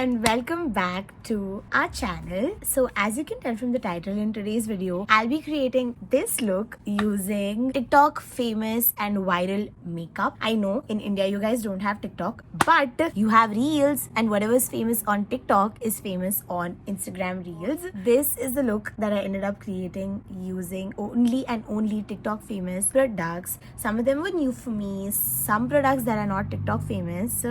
and welcome back to our channel. So as you can tell from the title, in today's video I'll be creating this look using TikTok famous and viral makeup. I know in India you guys don't have TikTok, but you have Reels, and whatever's famous on TikTok is famous on Instagram Reels. This is the look that I ended up creating using only and only TikTok famous products. Some of them were new for me, some products that are not TikTok famous,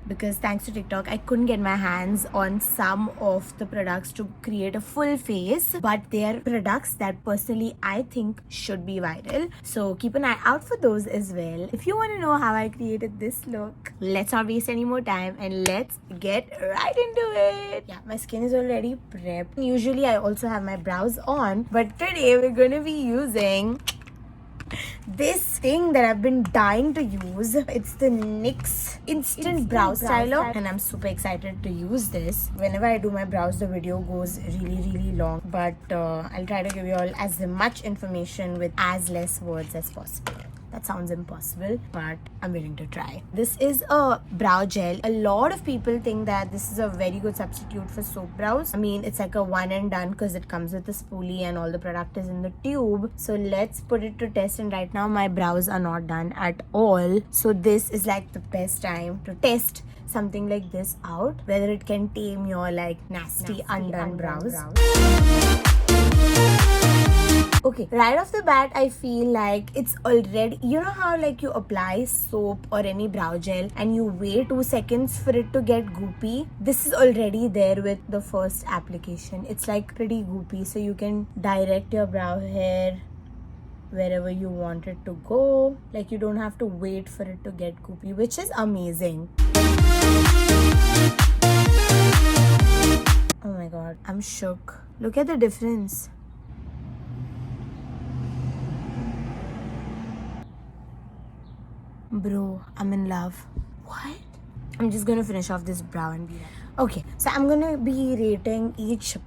because thanks to TikTok I couldn't get my hands on some of the products to create a full face, but they are products that personally I think should be viral, so keep an eye out for those as well. If you want to know how I created this look, let's not waste any more time and let's get right into it. Yeah, my skin is already prepped. Usually I also have my brows on, but today we're going to be using this thing that I've been dying to use. It's the NYX Instant Brow Styler, and I'm super excited to use this. Whenever I do my brows, the video goes really long, but I'll try to give you all as much information with as less words as possible. That sounds impossible, but I'm willing to try. This is a brow gel. A lot of people think that this is a very good substitute for soap brows. I mean, it's like a one and done because it comes with a spoolie and all the product is in the tube. So let's put it to test, and right now my brows are not done at all. So this is like the best time to test something like this out, whether it can tame your like nasty undone brows. Okay, right off the bat, I feel like it's already, you know how like you apply soap or any brow gel and you wait 2 seconds for it to get goopy? This is already there with the first application. It's like pretty goopy, so you can direct your brow hair wherever you want it to go. Like you don't have to wait for it to get goopy, which is amazing. Oh my god, I'm shook. Look at the difference. Bro, I'm in love. What? I'm just gonna finish off this brow and be done. Okay, so I'm gonna be rating each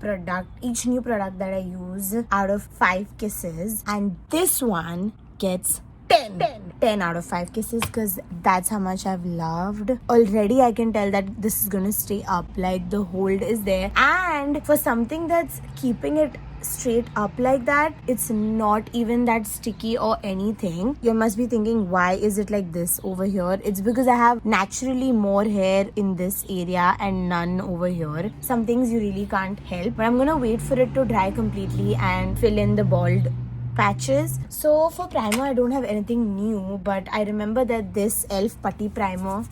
new product that I use out of 5 kisses, and this one gets 10 out of 5 kisses because that's how much I've loved. Already I can tell that this is gonna stay up, like the hold is there, and for something that's keeping it straight up like that, it's not even that sticky or anything. You must be thinking, why is it like this over here? It's because I have naturally more hair in this area and none over here. Some things you really can't help, but I'm gonna wait for it to dry completely and fill in the bald patches. So for primer, I don't have anything new, but I remember that this e.l.f. putty primer,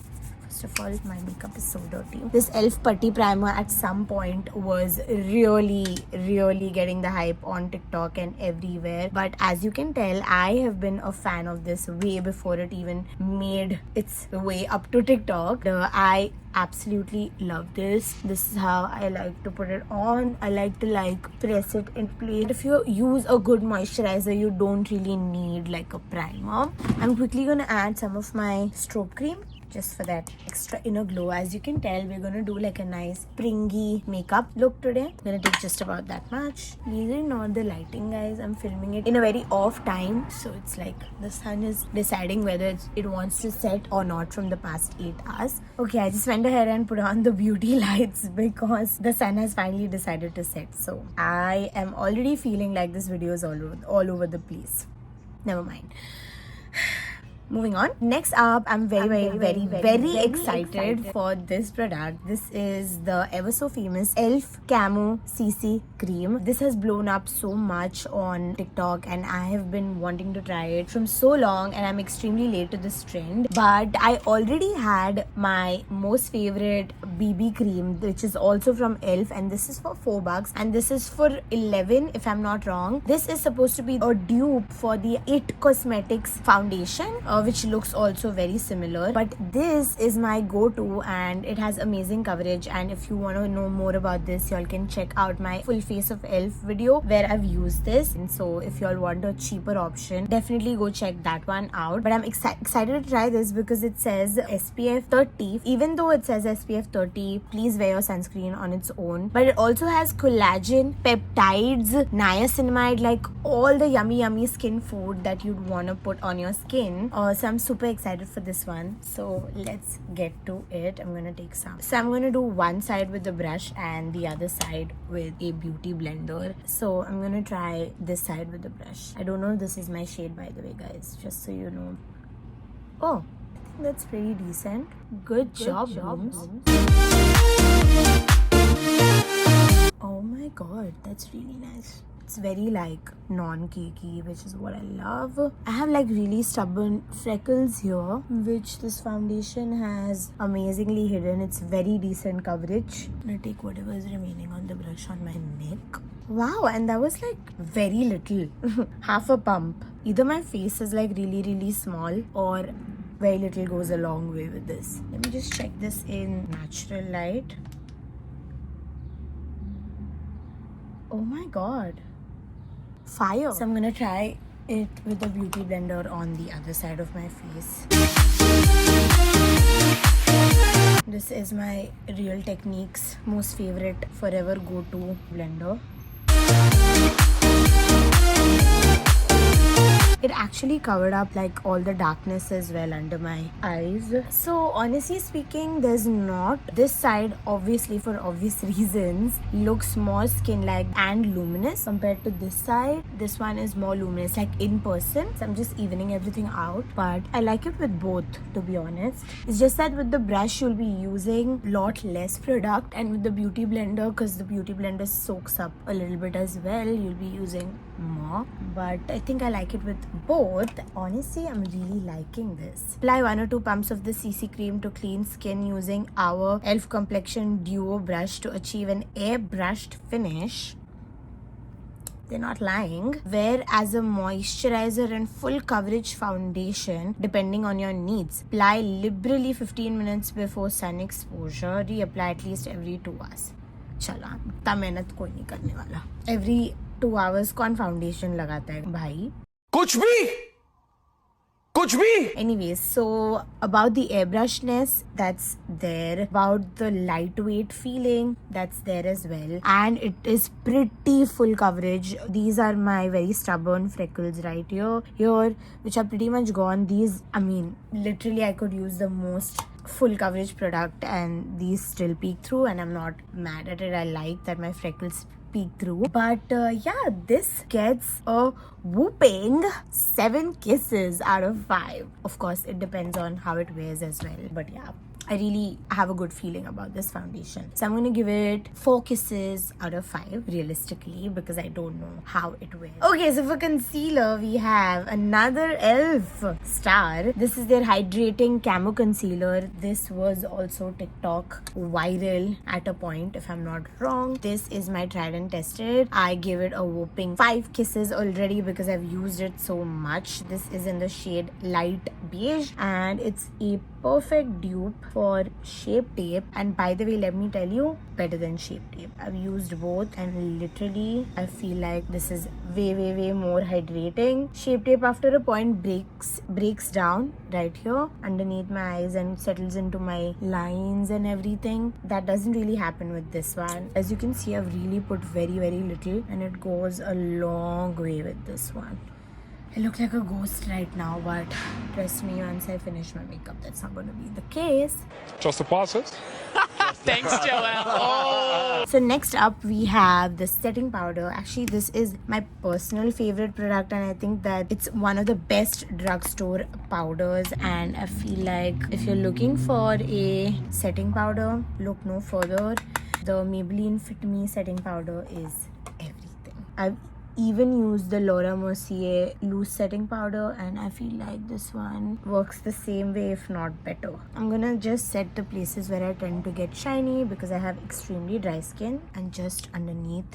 first of all, my makeup is so dirty. This e.l.f. putty primer at some point was really getting the hype on TikTok and everywhere. But as you can tell, I have been a fan of this way before it even made its way up to TikTok. I absolutely love this. This is how I like to put it on. I like to like press it in place. If you use a good moisturizer, you don't really need like a primer. I'm quickly gonna add some of my strobe cream just for that extra inner glow. As you can tell, we're gonna do like a nice springy makeup look today. I'm gonna take just about that much. Please ignore the lighting, guys. I'm filming it in a very off time, so it's like the sun is deciding whether it wants to set or not from the past 8 hours. Okay, I just went ahead and put on the beauty lights because the sun has finally decided to set. So I am already feeling like this video is all over the place. Never mind. Moving on. Next up, I'm very excited for this product. This is the ever so famous e.l.f. Camo CC Cream. This has blown up so much on TikTok and I have been wanting to try it from so long, and I'm extremely late to this trend. But I already had my most favorite BB cream, which is also from e.l.f. and this is for $4 and this is for 11 if I'm not wrong. This is supposed to be a dupe for the IT Cosmetics foundation, which looks also very similar, but this is my go-to and it has amazing coverage. And if you want to know more about this, y'all can check out my full face of e.l.f. video where I've used this. And so if y'all want a cheaper option, definitely go check that one out. But I'm excited to try this because it says SPF 30. Even though it says SPF 30, dirty, please wear your sunscreen on its own. But it also has collagen, peptides, niacinamide, like all the yummy skin food that you'd want to put on your skin. So I'm super excited for this one. So let's get to it. I'm gonna take some. So I'm gonna do one side with the brush and the other side with a beauty blender. So I'm gonna try this side with the brush. I don't know if this is my shade, by the way, guys, just so you know. Oh, I think that's pretty decent. Good job, Blooms. Oh my god, that's really nice. It's very like non-cakey, which is what I love. I have like really stubborn freckles here, which this foundation has amazingly hidden. It's very decent coverage. I'm gonna take whatever is remaining on the brush on my neck. Wow, and that was like very little. Half a pump. Either my face is like really small or very little goes a long way with this. Let me just check this in natural light. Oh my god. Fire. So I'm gonna try it with the beauty blender on the other side of my face. This is my Real Techniques most favorite forever go-to blender. It actually covered up like all the darkness as well under my eyes. So honestly speaking, there's not. This side, obviously for obvious reasons, looks more skin-like and luminous compared to this side. This one is more luminous, like in person. So I'm just evening everything out. But I like it with both, to be honest. It's just that with the brush, you'll be using a lot less product. And with the beauty blender, because the beauty blender soaks up a little bit as well, you'll be using more. But I think I like it with both. Honestly, I'm really liking this. Apply 1 or 2 pumps of the CC cream to clean skin using our Elf Complexion Duo brush to achieve an airbrushed finish. They're not lying. Wear as a moisturizer and full coverage foundation depending on your needs. Apply liberally 15 minutes before sun exposure. Reapply at least every 2 hours. चला, इतना मेहनत कोई नहीं करने वाला. Every 2 hours कौन foundation लगाता है भाई? कुछ भी. Anyways, so about the airbrushedness, that's there. About the lightweight feeling, that's there as well. And it is pretty full coverage. These are my very stubborn freckles right here, which are pretty much gone. These, I mean, literally I could use the most full coverage product and these still peek through, and I'm not mad at it. I like that my freckles peek through. But yeah, this gets a whooping 7 kisses out of 5. Of course, it depends on how it wears as well. But yeah, I really have a good feeling about this foundation. So I'm going to give it 4 kisses out of 5 realistically, because I don't know how it wears. Okay, so for concealer, we have another Elf star. This is their hydrating camo concealer. This was also TikTok viral at a point, if I'm not wrong. This is my tried and tested. I give it a whopping 5 kisses already because I've used it so much. This is in the shade light beige and it's a perfect dupe for Shape Tape. And by the way, let me tell you, better than Shape Tape. I've used both and literally I feel like this is way more hydrating. Shape Tape after a point breaks down right here underneath my eyes and settles into my lines and everything. That doesn't really happen with this one. As you can see, I've really put very little and it goes a long way with this one. I look like a ghost right now, but trust me, once I finish my makeup, that's not going to be the case. Just a process. Thanks, Joelle. Oh. So next up, we have the setting powder. Actually, this is my personal favorite product and I think that it's one of the best drugstore powders. And I feel like if you're looking for a setting powder, look no further. The Maybelline Fit Me setting powder is everything. I've even used the Laura Mercier loose setting powder and I feel like this one works the same way, if not better. I'm gonna just set the places where I tend to get shiny because I have extremely dry skin, and just underneath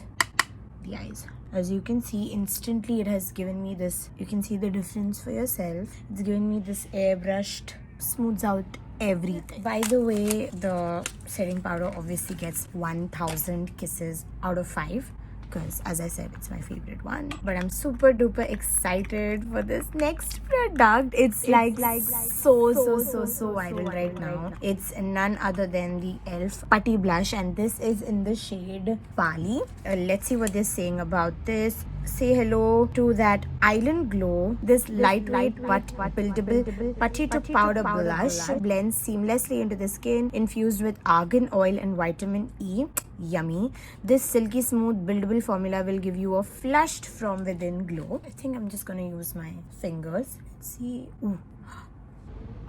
the eyes. As you can see, instantly it has given me this, you can see the difference for yourself. It's given me this airbrushed, smooths out everything. By the way, the setting powder obviously gets 1000 kisses out of 5. because as I said, it's my favorite one. But I'm super duper excited for this next product. It's like so viral right now. It's none other than the e.l.f. Putty Blush, and this is in the shade Bali. Let's see what they're saying about this. Say hello to that island glow. This lightweight but buildable putty to powder blush blends seamlessly into the skin, infused with argan oil and vitamin E. Yummy. This silky smooth buildable formula will give you a flushed from within glow. I think I'm just gonna use my fingers. Let's see. Ooh.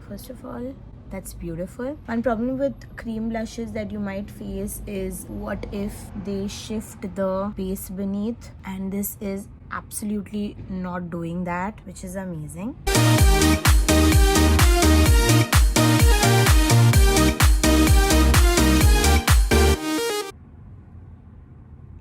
First of all, that's beautiful. One problem with cream blushes that you might face is what if they shift the base beneath, and this is absolutely not doing that, which is amazing.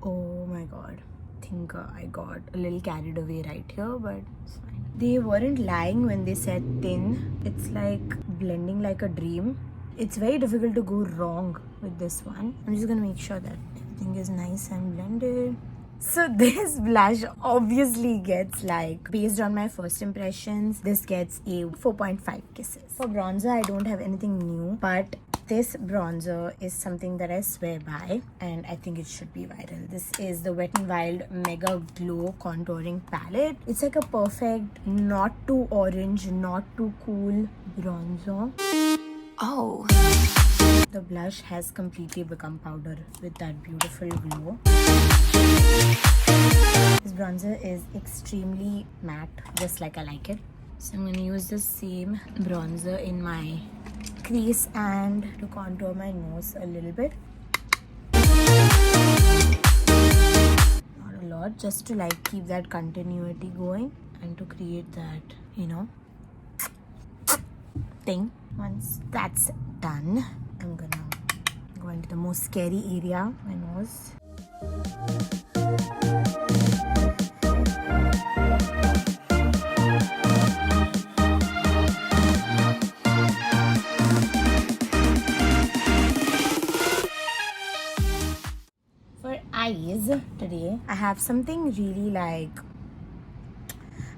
Oh my god. I think I got a little carried away right here, but it's fine. They weren't lying when they said thin. It's like blending like a dream. It's very difficult to go wrong with this one. I'm just gonna make sure that everything is nice and blended. So this blush obviously gets, like, based on my first impressions, this gets a 4.5 kisses. For bronzer, I don't have anything new, but this bronzer is something that I swear by, and I think it should be viral. This is the Wet n Wild Mega Glow Contouring Palette. It's like a perfect, not too orange, not too cool bronzer. Oh. The blush has completely become powder with that beautiful glow. This bronzer is extremely matte, just like I like it. So I'm going to use the same bronzer in my crease and to contour my nose a little bit. Not a lot, just to like keep that continuity going and to create that, you know, thing. Once that's done, I'm gonna go into the most scary area, my nose. For eyes today, I have something really, like,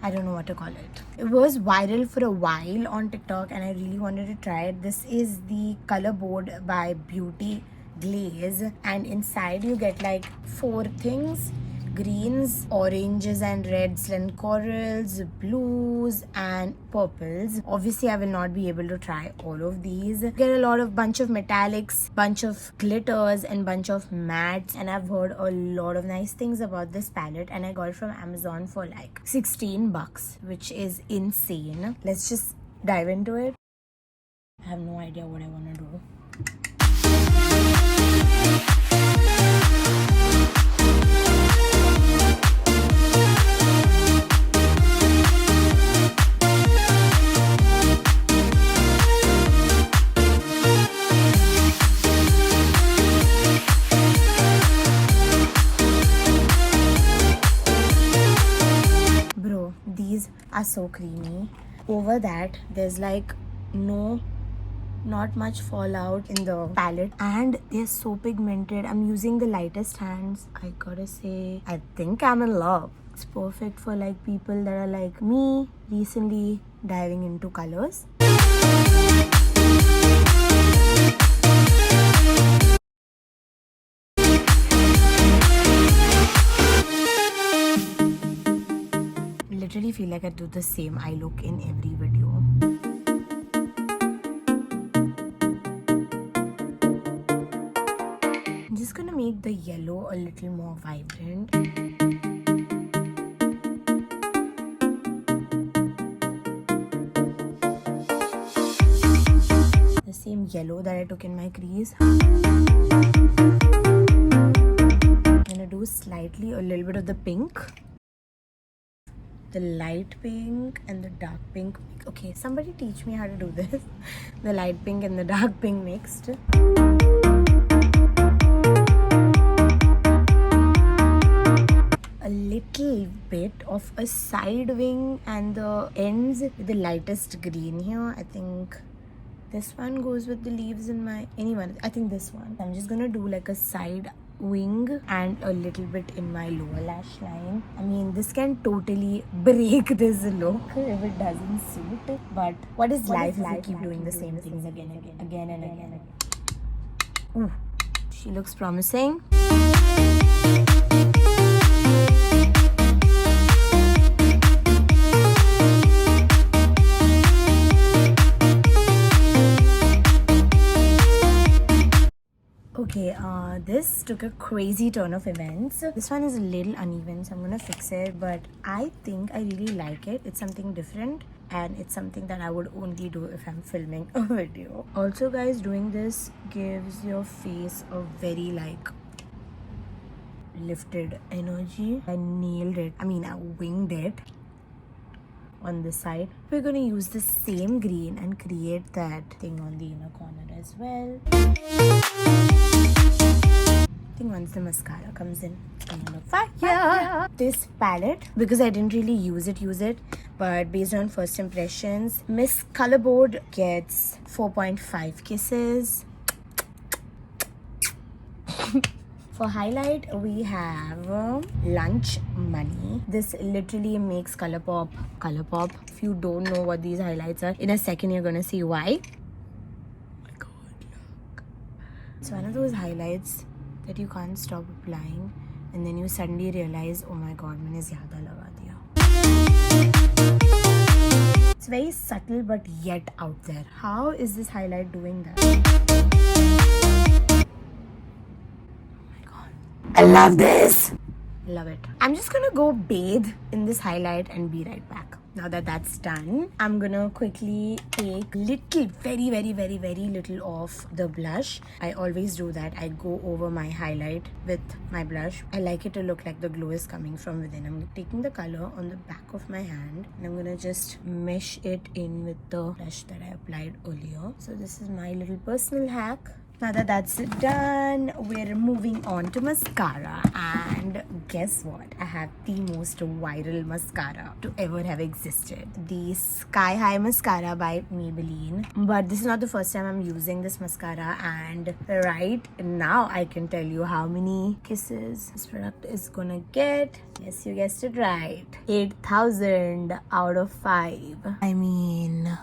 I don't know what to call it. It was viral for a while on TikTok and I really wanted to try it. This is the Color Board by Beauty Glaze, and inside you get like 4 things: greens, oranges and reds and corals, blues and purples. Obviously I will not be able to try all of these. Get a lot of bunch of metallics, bunch of glitters and bunch of mattes, and I've heard a lot of nice things about this palette, and I got it from Amazon for like $16, which is insane. Let's just dive into it. I have no idea what I want to do. Bro, these are so creamy. Over that, there's like not much fallout in the palette, and they're so pigmented. I'm using the lightest hands. I gotta say, I think I'm in love. It's perfect for like people that are like me, recently diving into colors. Literally feel like I do the same eye look in every video. I'm just gonna make the yellow a little more vibrant. The same yellow that I took in my crease. I'm gonna do slightly a little bit of the pink, the light pink and the dark pink. Okay, somebody teach me how to do this. The light pink and the dark pink mixed. A little bit of a side wing and the ends with the lightest green here. I think this one goes with the leaves in my, anyone, I think this one. I'm just gonna do like a side wing and a little bit in my lower lash line. I mean, this can totally break this look if it doesn't suit. But what is life if you keep doing the same things again and again? Ooh, she looks promising. Okay, this took a crazy turn of events. This one is a little uneven, so I'm gonna fix it, but I think I really like it. It's something different and it's something that I would only do if I'm filming a video. Also guys, doing this gives your face a very like lifted energy. I nailed it. I mean, I winged it. On this side, we're going to use the same green and create that thing on the inner corner as well. I think once the mascara comes in, I'm gonna fire. This palette, because I didn't really use it, but based on first impressions, Miss Colorboard gets 4.5 kisses. For highlight, we have Lunch Money. This literally makes Colourpop. If you don't know what these highlights are, in a second you're gonna see why. Oh my god, look. It's one of those highlights that you can't stop applying and then you suddenly realize, oh my god, मैंने ज़्यादा लगा दिया. It's very subtle but yet out there. How is this highlight doing that? I love this. Love it. I'm just gonna go bathe in this highlight and be right back. Now that that's done, I'm gonna quickly take very little of the blush. I always do that. I go over my highlight with my blush. I like it to look like the glow is coming from within. I'm taking the color on the back of my hand and I'm gonna just mesh it in with the blush that I applied earlier. So this is my little personal hack. Now that that's done, we're moving on to mascara, and guess what? I have the most viral mascara to ever have existed. The Sky High Mascara by Maybelline. But this is not the first time I'm using this mascara, and right now I can tell you how many kisses this product is gonna get. Yes, you guessed it right. 8,000 out of 5. I mean...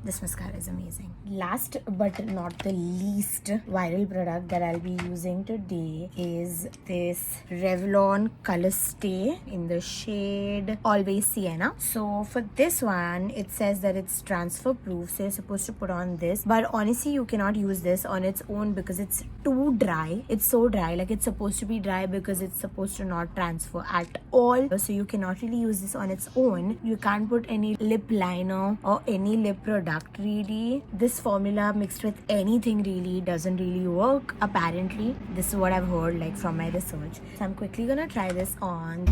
this mascara is amazing. Last but not the least viral product that I'll be using today is this Revlon Color Stay in the shade Always Sienna. So for this one, it says that it's transfer proof, so you're supposed to put on this, but honestly you cannot use this on its own because it's too dry. It's so dry, like it's supposed to be dry because it's supposed to not transfer at all. So you cannot really use this on its own. You can't put any lip liner or any lip product really. This formula mixed with anything really doesn't really work, apparently. This is what I've heard like from my research. So I'm quickly gonna try this on.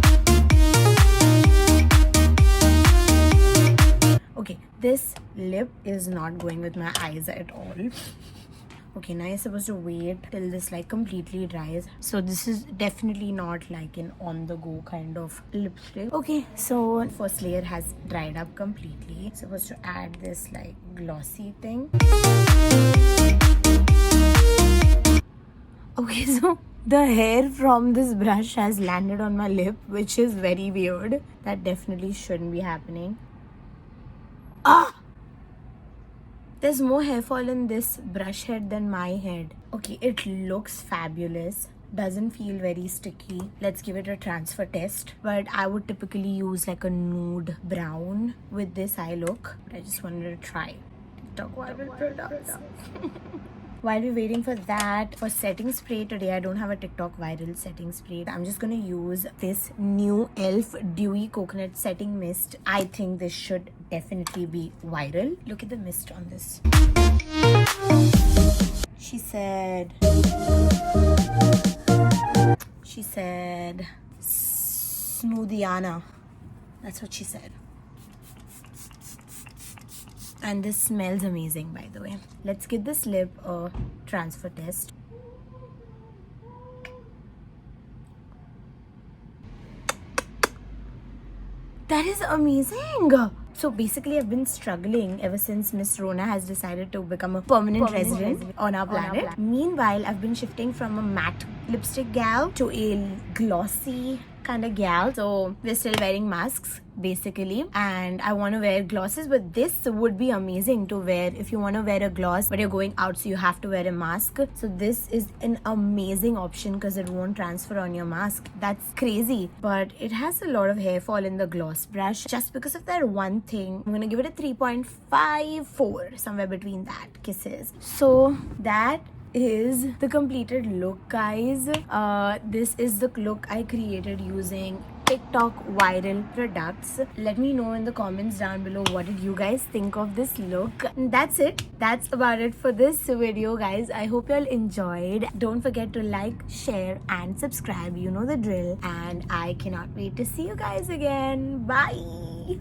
Okay, this lip is not going with my eyes at all. Okay, now you're supposed to wait till this like completely dries. So this is definitely not like an on-the-go kind of lipstick. Okay, so first layer has dried up completely. Supposed to add this like glossy thing. Okay, so the hair from this brush has landed on my lip, which is very weird. That definitely shouldn't be happening. Ah! There's more hair fall in this brush head than my head. Okay, it looks fabulous. Doesn't feel very sticky. Let's give it a transfer test. But I would typically use like a nude brown with this eye look. But I just wanted to try TikTok viral products. While we're waiting for that, for setting spray today, I don't have a TikTok viral setting spray. I'm just gonna use this new e.l.f. Dewy Coconut Setting Mist. I think this should definitely be viral. Look at the mist on this. She said, Smoothiana. That's what she said. And this smells amazing, by the way. Let's give this lip a transfer test. That is amazing. So basically, I've been struggling ever since Miss Rona has decided to become a permanent resident on our planet. Meanwhile, I've been shifting from a matte lipstick gal to a glossy kind of gal. So we're still wearing masks basically, and I want to wear glosses, but this would be amazing to wear if you want to wear a gloss but you're going out, so you have to wear a mask. So this is an amazing option because it won't transfer on your mask. That's crazy, but it has a lot of hair fall in the gloss brush. Just because of that one thing, I'm gonna give it a 3.54, somewhere between that. Kisses. So that is the completed look, guys. This is the look I created using TikTok viral products. Let me know in the comments down below what did you guys think of this look. And that's it. That's about it for this video, guys. I hope you all enjoyed. Don't forget to like, share and subscribe. You know the drill, and I cannot wait to see you guys again. Bye.